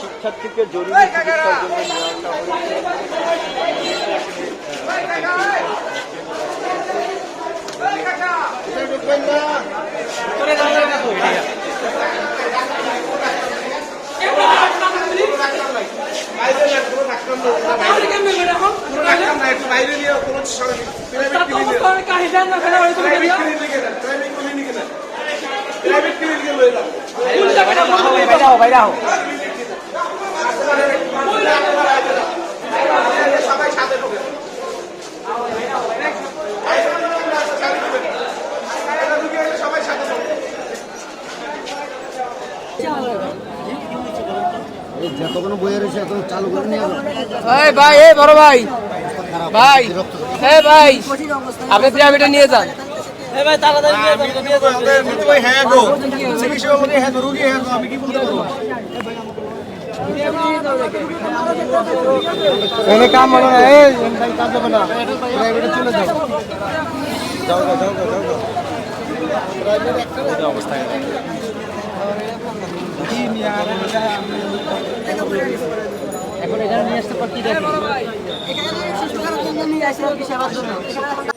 শিক্ষার্থীকে জরুরি চিকিৎসার জন্য নিয়ে যতগুলো বই রয়েছে এত চালু করে নিয়ে এই ভাই, এই বড় ভাই, ভাই, এই ভাই, আপনি প্রাইভেটে নিয়ে যান। এই ভাই তাড়াতাড়ি নিয়ে যান, হ্যাঁ গো চিকিৎসা বলে হ্যাঁ রোগী হ্যাঁ আমি কি বলতে পারবো এনে কাম মানে এই কাজ হবে না প্রাইভেটে চলে যাও যাও যাও যাও যাও প্রাইভেট একটা অবস্থা কি নিয়ে এখন এখানে নিয়ে আসতে পারছি দেখি এখানে শিশু খারাপ জন্য নিয়ে আসে কি সেবার জন্য